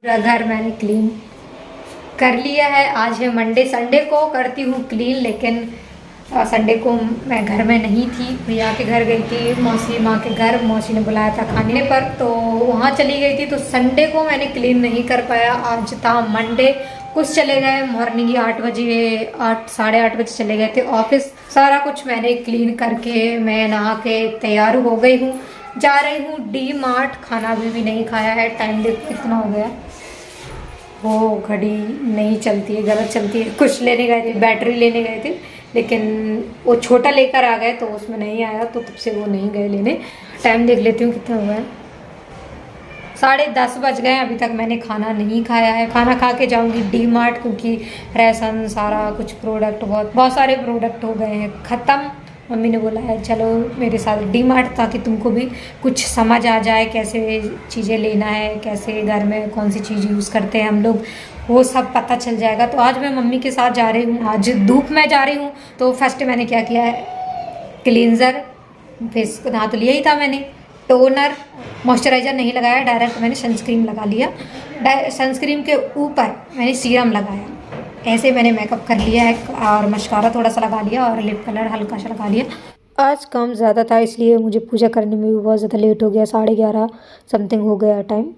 पूरा घर मैंने क्लीन कर लिया है। आज है मंडे, संडे को करती हूँ क्लीन, लेकिन संडे को मैं घर में नहीं थी, भैया के घर गई थी, मौसी माँ के घर। मौसी ने बुलाया था खाने पर, तो वहाँ चली गई थी, तो संडे को मैंने क्लीन नहीं कर पाया। आज था मंडे, कुछ चले गए मॉर्निंग ही 8 बजे, 8 साढ़े 8 बजे चले गए थे ऑफिस। सारा कुछ मैंने क्लीन करके मैं नहा के तैयार हो गई हूँ। जा रही हूँ डी मार्ट, खाना अभी भी नहीं खाया है। टाइम देखो कितना हो गया, वो घड़ी नहीं चलती है, गलत चलती है। कुछ लेने गए थे, बैटरी लेने गए थे, लेकिन वो छोटा लेकर आ गए तो उसमें नहीं आया, तो तब से वो नहीं गए लेने। टाइम देख लेती हूँ कितना हुआ है, 10:30 बज गए। अभी तक मैंने खाना नहीं खाया है। खाना खा के जाऊँगी डी मार्ट, क्योंकि राशन सारा कुछ प्रोडक्ट बहुत सारे प्रोडक्ट हो गए हैं ख़त्म। मम्मी ने बोला है चलो मेरे साथ डी मार्ट, ताकि तुमको भी कुछ समझ आ जाए कैसे चीज़ें लेना है, कैसे घर में कौन सी चीज़ यूज़ करते हैं हम लोग, वो सब पता चल जाएगा। तो आज मैं मम्मी के साथ जा रही हूँ। आज धूप में जा रही हूँ, तो फर्स्ट मैंने क्या किया है, क्लींजर, फेस को नहा तो लिया ही था मैंने, टोनर, मॉइस्चराइज़र नहीं लगाया, डायरेक्ट मैंने सनस्क्रीन लगा लिया। सनस्क्रीन के ऊपर मैंने सीरम लगाया। ऐसे मैंने मेकअप कर लिया है, और मस्कारा थोड़ा सा लगा लिया, और लिप कलर हल्का सा लगा लिया। आज काम ज़्यादा था, इसलिए मुझे पूजा करने में भी बहुत ज़्यादा लेट हो गया। 11:30 समथिंग हो गया टाइम।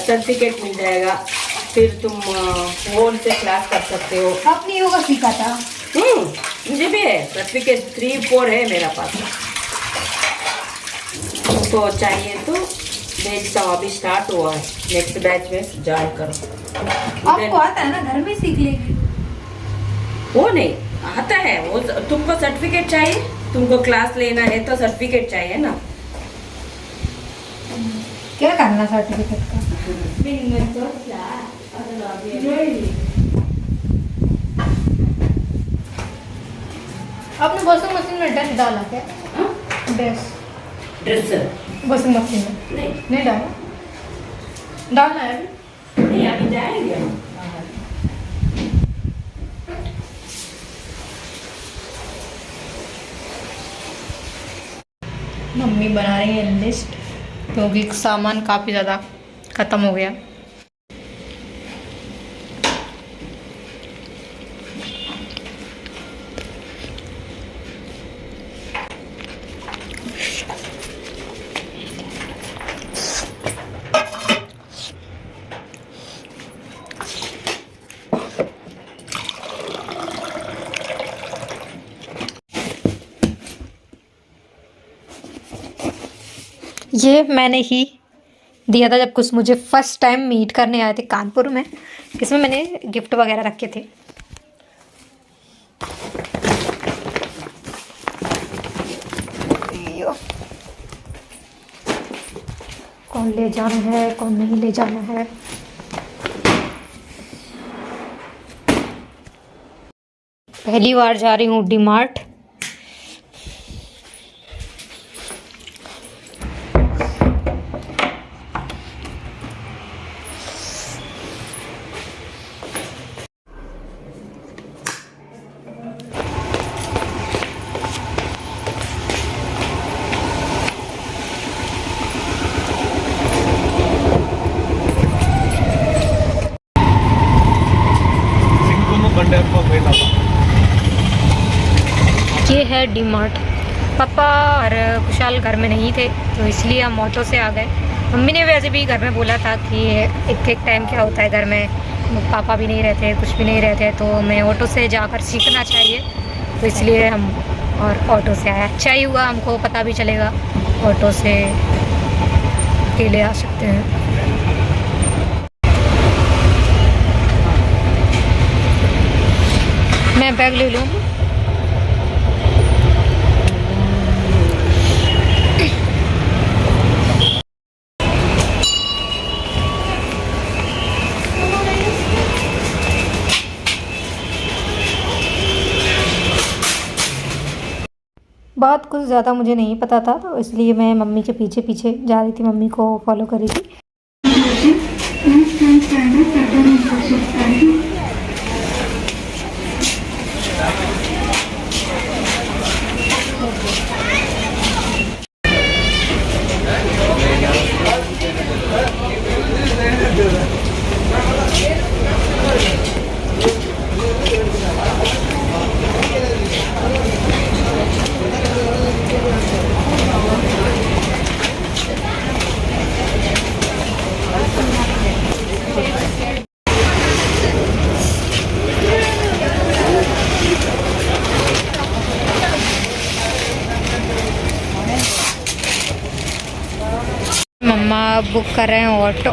सर्टिफिकेट मिल जाएगा, फिर तुम होल से क्लास कर सकते हो। अपनी योगा सीखा था। मुझे भी है सर्टिफिकेट, 3-4 है मेरा पास। तुमको चाहिए तो भेजता हूँ, अभी स्टार्ट हुआ है, नेक्स्ट बैच में ज्वाइन करो। आपको आता है ना, घर में सीख लेगी। वो नहीं आता है, वो तुमको सर्टिफिकेट चाहिए, तुमको क्लास लेना है तो सर्टिफिकेट चाहिए ना। क्या करना सर्टिफिकेट का? आपने वॉशिंग मशीन में डाला क्या ड्रेस? वॉशिंग मशीन में नहीं डाला? डालना है अभी? नहीं, अभी जाएंगे। मम्मी बना रही है लिस्ट, क्योंकि सामान काफ़ी ज़्यादा ख़त्म हो गया। ये मैंने ही दिया था जब कुछ मुझे फर्स्ट टाइम मीट करने आए थे कानपुर में। इसमें मैंने गिफ्ट वगैरह रखे थे। कौन ले जाना है, कौन नहीं ले जाना है। पहली बार जा रही हूँ डी मार्ट। ये है डी मार्ट। पापा और कुशाल घर में नहीं थे, तो इसलिए हम ऑटो से आ गए। मम्मी ने वैसे भी घर में बोला था कि एक टाइम क्या होता है घर में, पापा भी नहीं रहते, कुछ भी नहीं रहते, तो मैं ऑटो से जाकर सीखना चाहिए, तो इसलिए हम और ऑटो से आया। अच्छा ही हुआ, हमको पता भी चलेगा, ऑटो से अकेले आ सकते हैं। मैं बैग ले लूँ। बहुत कुछ ज़्यादा मुझे नहीं पता था, तो इसलिए मैं मम्मी के पीछे पीछे जा रही थी, मम्मी को फॉलो कर रही थी। मम्मा बुक कर रहे हैं ऑटो।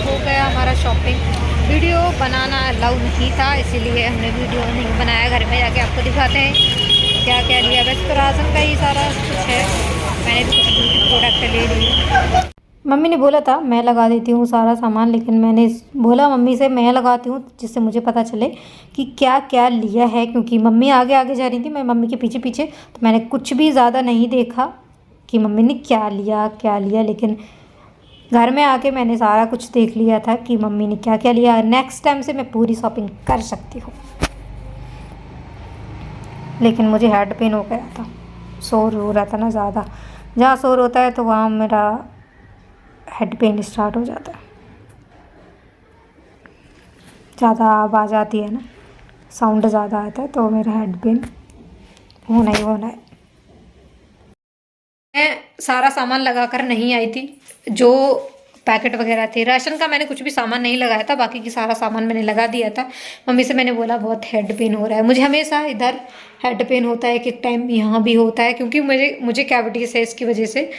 हो गया हमारा शॉपिंग। वीडियो बनाना अलाउ नहीं था, इसीलिए हमने वीडियो नहीं बनाया। घर में जाके आपको दिखाते हैं क्या क्या लिया। वैसे तो राशन का ही सारा कुछ है, मैंने भी कुछ ब्यूटी प्रोडक्ट ले लिए। मम्मी ने बोला था मैं लगा देती हूँ सारा सामान, लेकिन मैंने बोला मम्मी से मैं लगाती हूँ जिससे मुझे पता चले कि क्या क्या लिया है, क्योंकि मम्मी आगे आगे जा रही थी, मैं मम्मी के पीछे पीछे। तो मैंने कुछ भी ज़्यादा नहीं देखा कि मम्मी ने क्या लिया, लेकिन घर में आके मैंने सारा कुछ देख लिया था कि मम्मी ने क्या क्या लिया। नेक्स्ट टाइम से मैं पूरी शॉपिंग कर सकती हूँ। लेकिन मुझे हेड पेन हो गया था, शोर हो रहा था ना ज़्यादा। जहाँ शोर होता है तो वहाँ मेरा हेड पेन स्टार्ट हो जाता है। ज़्यादा आवाज़ आती है ना, साउंड ज़्यादा आता है, तो मेरा हेड पेन होना ही होना है। मैं सारा सामान लगा कर नहीं आई थी। जो पैकेट वगैरह थे, राशन का मैंने कुछ भी सामान नहीं लगाया था, बाकी की सारा सामान मैंने लगा दिया था। मम्मी से मैंने बोला बहुत हेड पेन हो रहा है। मुझे हमेशा इधर हेड पेन होता है, एक टाइम यहाँ भी होता है, क्योंकि मुझे कैविटीज़ है, इसकी वजह से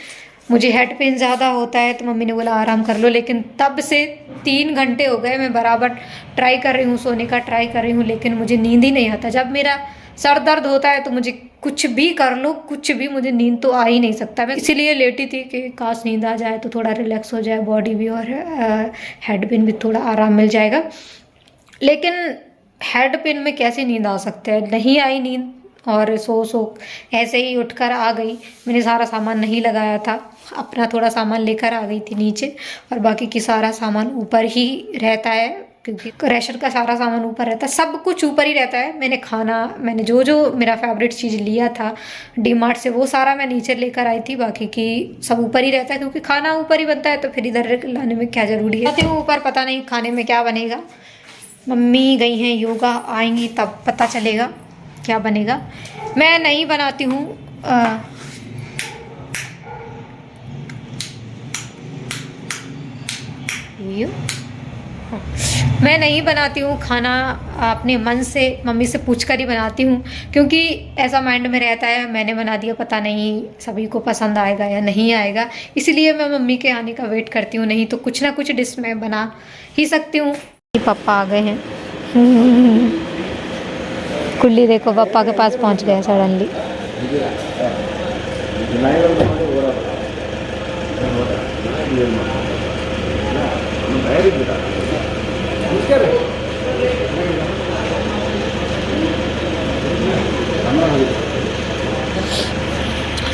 मुझे हेड पेन ज़्यादा होता है। तो मम्मी ने बोला आराम कर लो, लेकिन तब से 3 घंटे हो गए मैं बराबर ट्राई कर रही हूँ, सोने का ट्राई कर रही हूँ, लेकिन मुझे नींद ही नहीं आता। जब मेरा सर दर्द होता है तो मुझे कुछ भी कर लो, कुछ भी, मुझे नींद तो आ ही नहीं सकता। मैं इसीलिए लेटी थी कि काश नींद आ जाए तो थोड़ा रिलैक्स हो जाए बॉडी भी, और हेड पेन भी थोड़ा आराम मिल जाएगा। लेकिन हेड पेन में कैसे नींद आ सकता है, नहीं आई नींद, और सो ऐसे ही उठकर आ गई। मैंने सारा सामान नहीं लगाया था, अपना थोड़ा सामान लेकर आ गई थी नीचे, और बाकी की सारा सामान ऊपर ही रहता है, क्योंकि राशन का सारा सामान ऊपर रहता है, सब कुछ ऊपर ही रहता है। मैंने जो मेरा फेवरेट चीज़ लिया था डीमार्ट से, वो सारा मैं नीचे लेकर आई थी, बाकी की सब ऊपर ही रहता है, क्योंकि खाना ऊपर ही बनता है, तो फिर इधर लाने में क्या ज़रूरी है। आती हूँ ऊपर, पता नहीं खाने में क्या बनेगा। मम्मी गई हैं योगा, आएंगी तब पता चलेगा क्या बनेगा। मैं नहीं बनाती हूँ मैं नहीं बनाती हूँ खाना अपने मन से, मम्मी से पूछकर ही बनाती हूँ, क्योंकि ऐसा माइंड में रहता है मैंने बना दिया, पता नहीं सभी को पसंद आएगा या नहीं आएगा। इसलिए मैं मम्मी के आने का वेट करती हूँ, नहीं तो कुछ ना कुछ डिश मैं बना ही सकती हूँ। पापा आ गए हैं। कुल्ली देखो, पापा के पास पहुँच गए सडनली।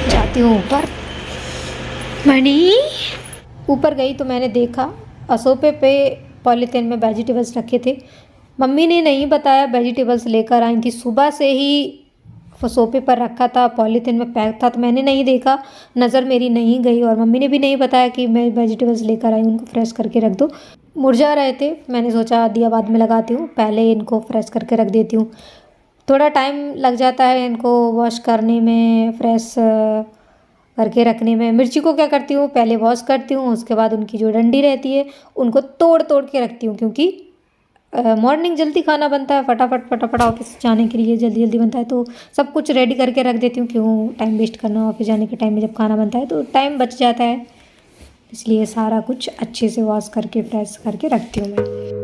जाती हूँ ऊपर। मणि ऊपर गई तो मैंने देखा सोफे पे पॉलीथिन में वेजिटेबल्स रखे थे। मम्मी ने नहीं बताया वेजिटेबल्स लेकर आई थी, सुबह से ही सोफे पर रखा था, पॉलीथिन में पैक था, तो मैंने नहीं देखा, नज़र मेरी नहीं गई, और मम्मी ने भी नहीं बताया कि मैं वेजिटेबल्स लेकर आई, उनको फ्रेश करके रख दो। मुरझा रहे थे, मैंने सोचा दिया बाद में लगाती हूँ, पहले इनको फ्रेश करके रख देती हूँ। थोड़ा टाइम लग जाता है इनको वॉश करने में, फ्रेश करके रखने में। मिर्ची को क्या करती हूँ, पहले वॉश करती हूँ, उसके बाद उनकी जो डंडी रहती है उनको तोड़ तोड़ के रखती हूँ, क्योंकि मॉर्निंग जल्दी खाना बनता है, फटाफट ऑफिस जाने के लिए जल्दी जल्दी बनता है, तो सब कुछ रेडी करके रख देती हूँ। क्यों टाइम वेस्ट करना, ऑफिस जाने के टाइम में जब खाना बनता है तो टाइम बच जाता है, इसलिए सारा कुछ अच्छे से वॉश करके फ्रेश करके रखती हूँ मैं।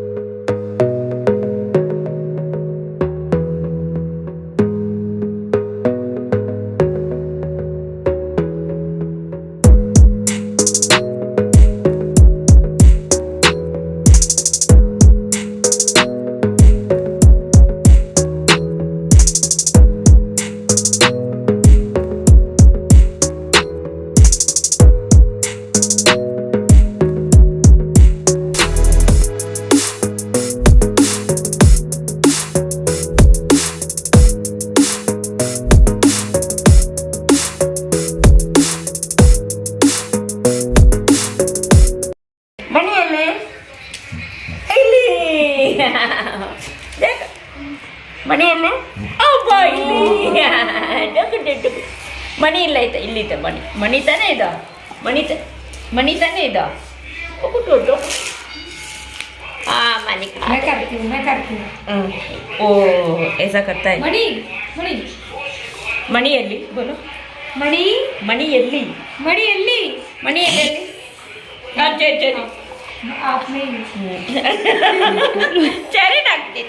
ಮಣಿಯಲ್ಲಿ ಅಬ್ಬಾ ಇಲ್ಲಿ ಮಣಿ ಇಲ್ಲ ಐತೆ ಇಲ್ಲಿದೆ ಮಣಿ ತಾನೇ ಇದ ಮಣಿ ತಾನೇ ಇದ मनी मैं करती हूँ ओ ऐसा करता है मणि मणि ಎಲ್ಲಿ बोलो मणि मणि ಎಲ್ಲಿ मणि ಎಲ್ಲಿ मणि ಎಲ್ಲಿ चेरी आप नहीं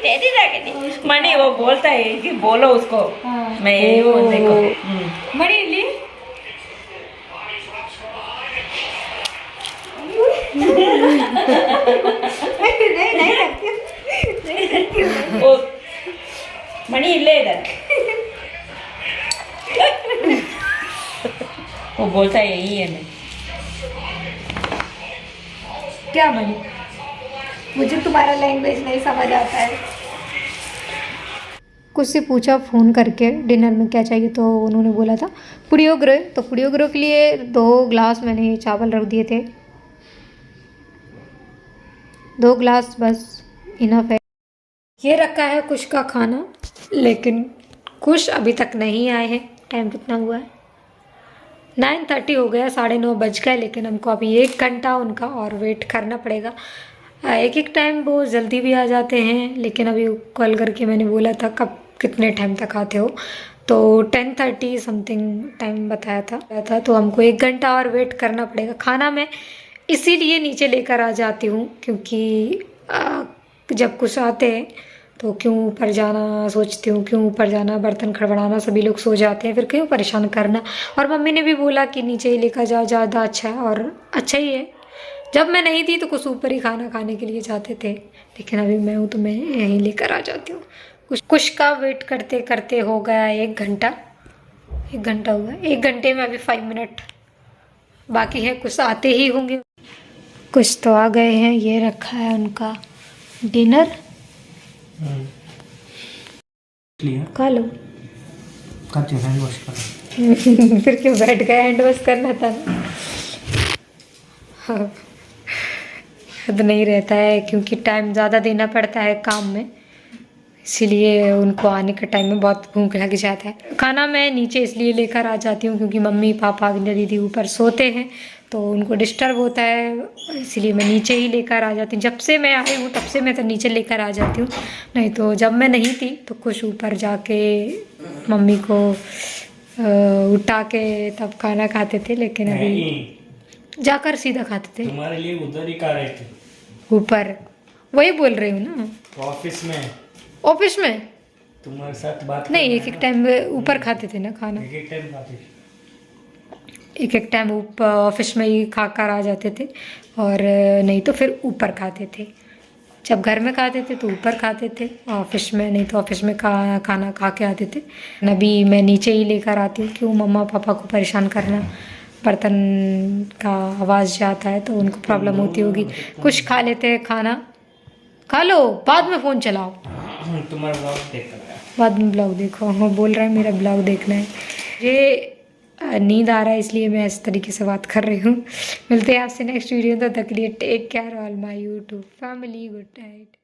चेरी डाकती मणि वो बोलता है कि बोलो उसको मैं वो देखो मणि ಎಲ್ಲಿ नहीं रखती वो मणि इल्ले इधर वो बोलता है यही है मैं क्या मणि मुझे तुम्हारा लैंग्वेज नहीं समझ आता है कुछ से पूछा फ़ोन करके डिनर में क्या चाहिए तो उन्होंने बोला था पुड़ियोगरे तो पुड़ियोगरे के लिए 2 ग्लास मैंने चावल रख दिए थे 2 ग्लास बस इनफ है ये रखा है कुछ का खाना लेकिन कुछ अभी तक नहीं आए हैं टाइम कितना हुआ है 9:30 हो गया 9:30 बज गए लेकिन हमको अभी 1 घंटा उनका और वेट करना पड़ेगा एक टाइम वो जल्दी भी आ जाते हैं लेकिन अभी कॉल करके मैंने बोला था कब कितने टाइम तक आते हो तो 10:30 समथिंग टाइम बताया था तो हमको 1 घंटा और वेट करना पड़ेगा खाना में इसीलिए नीचे लेकर आ जाती हूँ क्योंकि जब कुछ आते हैं तो क्यों ऊपर जाना सोचती हूँ क्यों ऊपर जाना बर्तन खड़बड़ाना सभी लोग सो जाते हैं फिर क्यों परेशान करना और मम्मी ने भी बोला कि नीचे ही लेकर जाओ ज़्यादा अच्छा है और अच्छा ही है जब मैं नहीं थी तो कुछ ऊपर ही खाना खाने के लिए जाते थे लेकिन अभी मैं हूँ तो मैं यहीं लेकर आ जाती हूँ कुछ का वेट करते करते हो गया 1 घंटा 1 घंटा हुआ 1 घंटे में अभी 5 मिनट बाकी है कुछ आते ही होंगे कुछ तो आ गए हैं ये रखा है उनका डिनर खा लो हैंड वॉश कर फिर क्यों बैठ गए हैंड वॉश करना था याद नहीं रहता है क्योंकि टाइम ज़्यादा देना पड़ता है काम में इसीलिए उनको आने के टाइम में बहुत भूख लग जाता है खाना मैं नीचे इसलिए लेकर आ जाती हूँ क्योंकि मम्मी पापा दीदी ऊपर सोते हैं तो उनको डिस्टर्ब होता है इसीलिए मैं नीचे ही लेकर आ जाती हूँ जब से मैं आई हूँ तब से मैं तो नीचे लेकर आ जाती हूँ नहीं तो जब मैं नहीं थी तो कुछ ऊपर जाके मम्मी को उठा के तब खाना खाते थे लेकिन अभी जाकर सीधा खाते थे तुम्हारे लिए उधर ही खा रहे थे ऊपर वही बोल रही हूँ ना ऑफिस में तुम्हारे साथ बात नहीं एक टाइम ऊपर खाते थे ना खाना एक टाइम खाते एक टाइम ऊपर ऑफिस में ही खा कर आ जाते थे और नहीं तो फिर ऊपर खाते थे जब घर में खाते थे तो ऊपर खाते थे ऑफिस में नहीं तो ऑफिस में खाना खा के आते थे अभी मैं नीचे ही लेकर आती हूँ क्यों मम्मा पापा को परेशान करना बर्तन का आवाज़ जाता है तो उनको प्रॉब्लम होती होगी कुछ खा लेते हैं खाना खा लो बाद में फ़ोन चलाओ तुम्हारा ब्लॉग देखा बाद में ब्लॉग देखो हाँ बोल रहा है मेरा ब्लॉग देखना है ये नींद आ रहा है इसलिए मैं इस तरीके से बात कर रही हूँ मिलते हैं आपसे नेक्स्ट वीडियो तब तक के लिए take care all my YouTube family good night